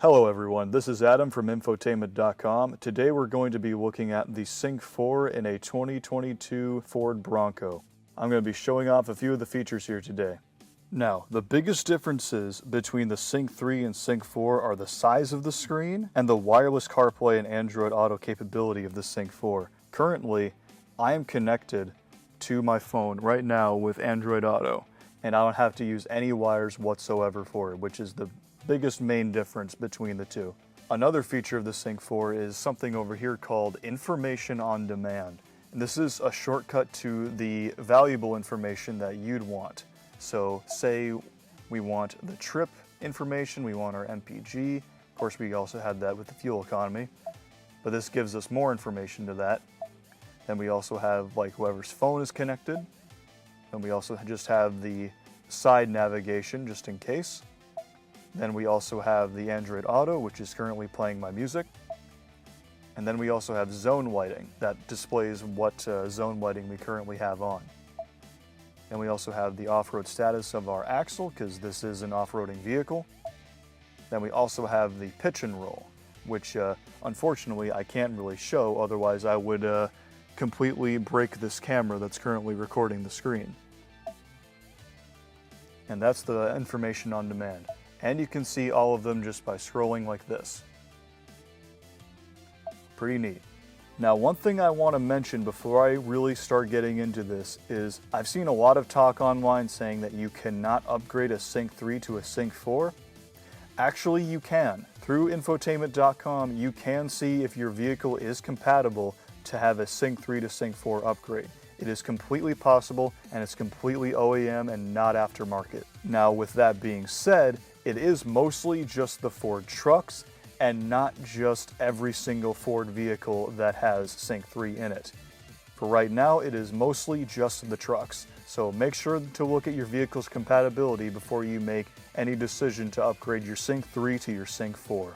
Hello everyone, this is Adam from infotainment.com. Today we're going to be looking at the Sync 4 in a 2022 Ford Bronco. I'm going to be showing off a few of the features here today. Now, the biggest differences between the Sync 3 and Sync 4 are the size of the screen and the wireless CarPlay and Android Auto capability of the Sync 4. Currently, I am connected to my phone right now with Android Auto, and I don't have to use any wires whatsoever for it, which is the biggest main difference between the two. Another feature of the Sync 4 is something over here called Information on Demand. And this is a shortcut to the valuable information that you'd want. So say we want the trip information, we want our MPG. Of course, we also had that with the fuel economy, but this gives us more information to that. Then we also have like whoever's phone is connected. And we also just have the side navigation just in case. Then we also have the Android Auto, which is currently playing my music. And then we also have zone lighting that displays what zone lighting we currently have on. And we also have the off-road status of our axle, because this is an off-roading vehicle. Then we also have the pitch and roll, which unfortunately I can't really show, otherwise I would completely break this camera that's currently recording the screen. And that's the information on demand. And you can see all of them just by scrolling like this. Pretty neat. Now, one thing I want to mention before I really start getting into this is I've seen a lot of talk online saying that you cannot upgrade a Sync 3 to a Sync 4. Actually, you can. Through infotainment.com, you can see if your vehicle is compatible to have a Sync 3 to Sync 4 upgrade. It is completely possible, and it's completely OEM and not aftermarket. Now, with that being said, it is mostly just the Ford trucks and not just every single Ford vehicle that has Sync 3 in it. For right now, it is mostly just the trucks. So make sure to look at your vehicle's compatibility before you make any decision to upgrade your Sync 3 to your Sync 4.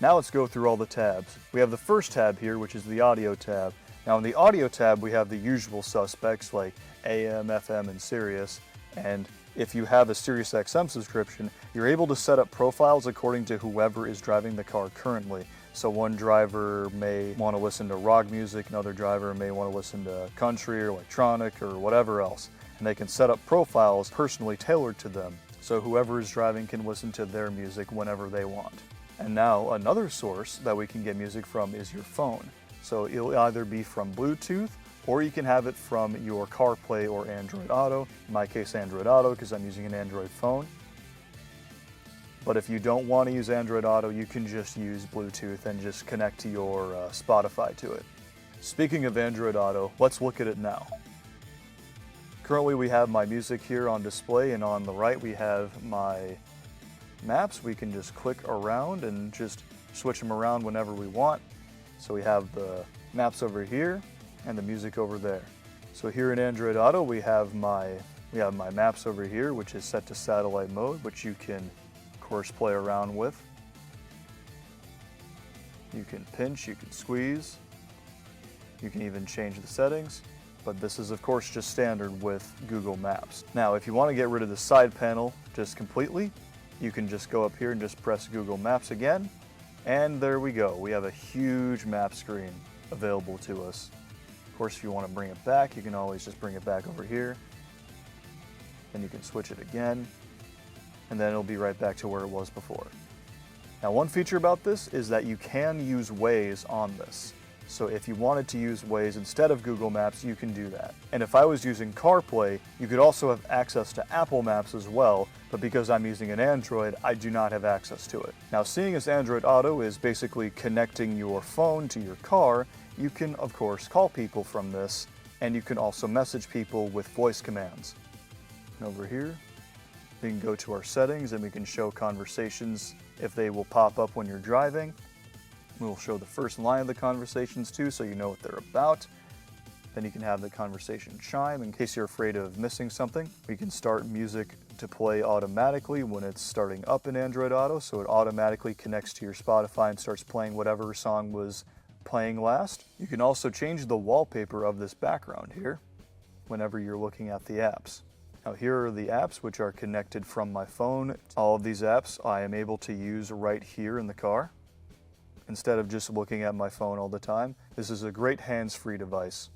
Now let's go through all the tabs. We have the first tab here, which is the audio tab. Now in the audio tab, we have the usual suspects like AM, FM, and Sirius. And if you have a Sirius XM subscription, you're able to set up profiles according to whoever is driving the car currently. So one driver may want to listen to rock music, another driver may want to listen to country or electronic or whatever else. And they can set up profiles personally tailored to them, so whoever is driving can listen to their music whenever they want. And now another source that we can get music from is your phone. So it'll either be from Bluetooth, or you can have it from your CarPlay or Android Auto. In my case, Android Auto, because I'm using an Android phone. But if you don't want to use Android Auto, you can just use Bluetooth and just connect to your Spotify to it. Speaking of Android Auto, let's look at it now. Currently we have my music here on display, and on the right we have my maps. We can just click around and just switch them around whenever we want. So we have the maps over here and the music over there. So here in Android Auto we have my maps over here, which is set to satellite mode, which you can of course play around with. You can pinch, you can squeeze, you can even change the settings, but this is of course just standard with Google Maps. Now if you want to get rid of the side panel just completely, you can just go up here and just press Google Maps again, and there we go. We have a huge map screen available to us. Of course, if you want to bring it back, you can always just bring it back over here. Then you can switch it again, and then it'll be right back to where it was before. Now, one feature about this is that you can use Waze on this. So if you wanted to use Waze instead of Google Maps, you can do that. And if I was using CarPlay, you could also have access to Apple Maps as well, but because I'm using an Android, I do not have access to it. Now, seeing as Android Auto is basically connecting your phone to your car, you can, of course, call people from this, and you can also message people with voice commands. And over here, we can go to our settings, and we can show conversations if they will pop up when you're driving. We'll show the first line of the conversations too, so you know what they're about. Then you can have the conversation chime in case you're afraid of missing something. We can start music to play automatically when it's starting up in Android Auto, so it automatically connects to your Spotify and starts playing whatever song was playing last. You can also change the wallpaper of this background here whenever you're looking at the apps. Now here are the apps which are connected from my phone. All of these apps I am able to use right here in the car instead of just looking at my phone all the time. This is a great hands-free device.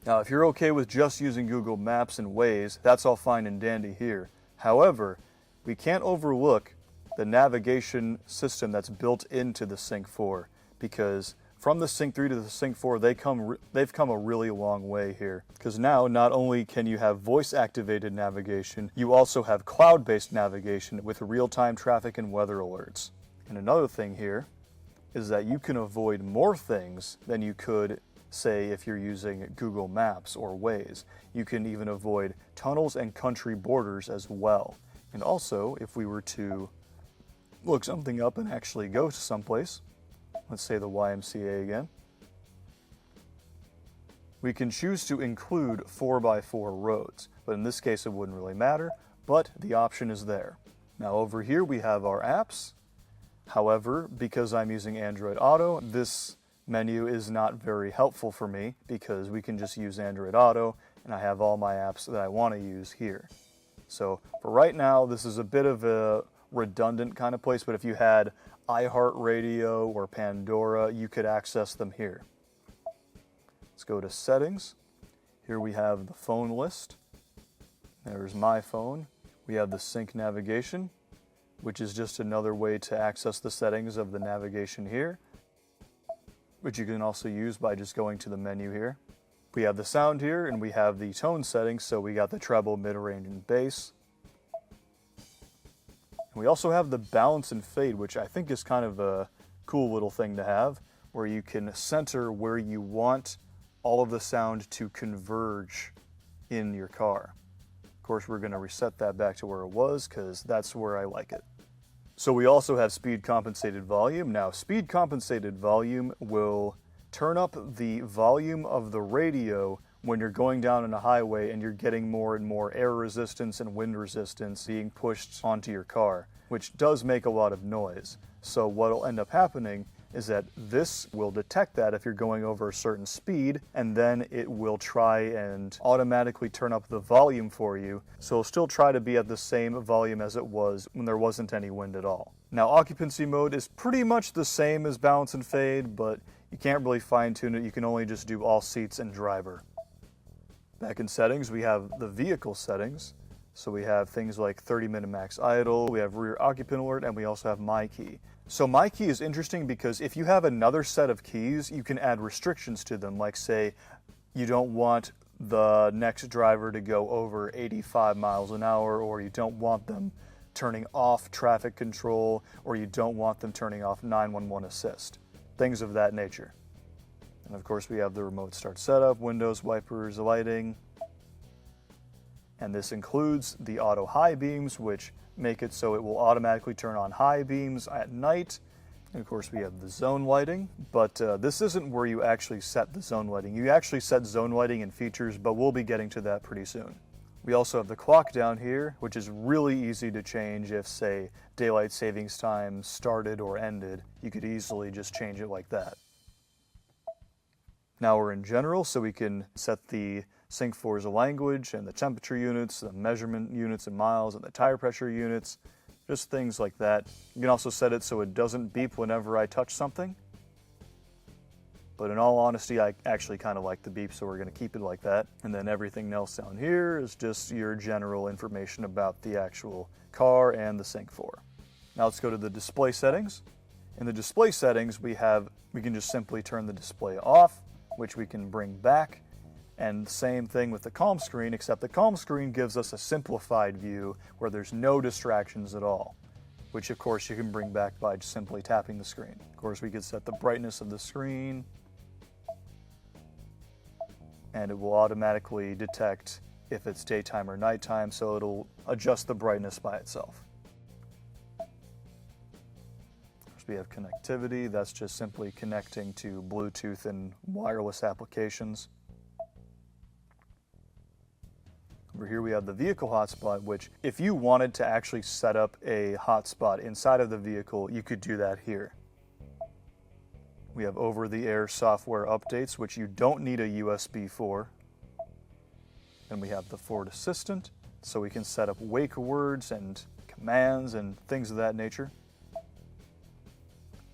Now if you're okay with just using Google Maps and Waze, that's all fine and dandy here. However, we can't overlook the navigation system that's built into the Sync 4, because from the Sync 3 to the Sync 4, they've come a really long way here. Because now, not only can you have voice-activated navigation, you also have cloud-based navigation with real-time traffic and weather alerts. And another thing here is that you can avoid more things than you could, say, if you're using Google Maps or Waze. You can even avoid tunnels and country borders as well. And also, if we were to look something up and actually go to someplace, let's say the YMCA again, we can choose to include 4x4 roads, but in this case it wouldn't really matter, but the option is there. Now over here we have our apps. However, because I'm using Android Auto, this menu is not very helpful for me because we can just use Android Auto and I have all my apps that I want to use here. So for right now, this is a bit of a redundant kind of place, but if you had iHeartRadio or Pandora, you could access them here. Let's go to settings. Here we have the phone list. There's my phone. We have the sync navigation, which is just another way to access the settings of the navigation here, which you can also use by just going to the menu here. We have the sound here, and we have the tone settings, so we got the treble, mid-range, and bass. We also have the balance and fade, which I think is kind of a cool little thing to have, where you can center where you want all of the sound to converge in your car. Of course, we're going to reset that back to where it was because that's where I like it. So we also have speed compensated volume. Now, speed compensated volume will turn up the volume of the radio when you're going down on a highway and you're getting more and more air resistance and wind resistance being pushed onto your car, which does make a lot of noise. So what will end up happening is that this will detect that if you're going over a certain speed, and then it will try and automatically turn up the volume for you. So it'll still try to be at the same volume as it was when there wasn't any wind at all. Now, occupancy mode is pretty much the same as balance and fade, but you can't really fine tune it. You can only just do all seats and driver. Back in settings, we have the vehicle settings. So we have things like 30-minute max idle, we have rear occupant alert, and we also have my key. So my key is interesting because if you have another set of keys, you can add restrictions to them. Like say, you don't want the next driver to go over 85 miles an hour, or you don't want them turning off traffic control, or you don't want them turning off 911 assist. Things of that nature. And of course we have the remote start setup, windows, wipers, lighting. And this includes the auto high beams, which make it so it will automatically turn on high beams at night. And of course we have the zone lighting, but this isn't where you actually set the zone lighting. You actually set zone lighting in features, but we'll be getting to that pretty soon. We also have the clock down here, which is really easy to change if, say, daylight savings time started or ended. You could easily just change it like that. Now we're in general, so we can set the Sync 4's language and the temperature units, the measurement units in miles, and the tire pressure units, just things like that. You can also set it so it doesn't beep whenever I touch something. But in all honesty, I actually kind of like the beep, so we're going to keep it like that. And then everything else down here is just your general information about the actual car and the Sync 4. Now let's go to the display settings. In the display settings, we can just simply turn the display off, which we can bring back. And same thing with the calm screen, except the calm screen gives us a simplified view where there's no distractions at all, which of course you can bring back by just simply tapping the screen. Of course, we could set the brightness of the screen, and it will automatically detect if it's daytime or nighttime, so it'll adjust the brightness by itself. We have connectivity. That's just simply connecting to Bluetooth and wireless applications. Over here we have the vehicle hotspot, which if you wanted to actually set up a hotspot inside of the vehicle, you could do that here. We have over-the-air software updates, which you don't need a USB for. And we have the Ford Assistant. So we can set up wake words and commands and things of that nature.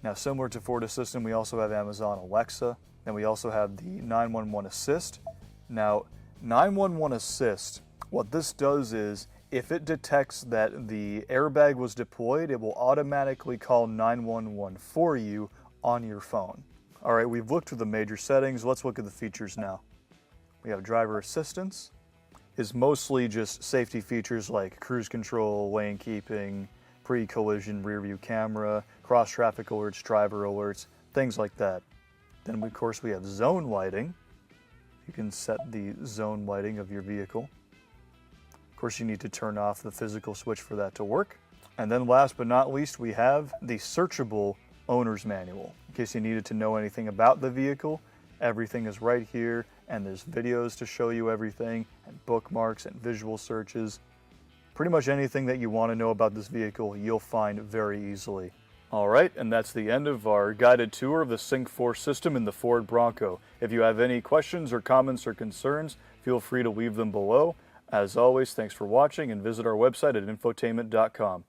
Now, similar to Ford Assistant, we also have Amazon Alexa, and we also have the 911 Assist. Now, 911 Assist, what this does is, if it detects that the airbag was deployed, it will automatically call 911 for you on your phone. All right, we've looked through the major settings. Let's look at the features now. We have driver assistance. Is mostly just safety features like cruise control, lane keeping, pre-collision rear view camera, cross traffic alerts, driver alerts, things like that. Then of course we have zone lighting. You can set the zone lighting of your vehicle. Of course you need to turn off the physical switch for that to work. And then last but not least, we have the searchable owner's manual. In case you needed to know anything about the vehicle, everything is right here, and there's videos to show you everything, and bookmarks and visual searches. Pretty much anything that you want to know about this vehicle, you'll find very easily. All right, and that's the end of our guided tour of the Sync 4 system in the Ford Bronco. If you have any questions or comments or concerns, feel free to leave them below. As always, thanks for watching, and visit our website at infotainment.com.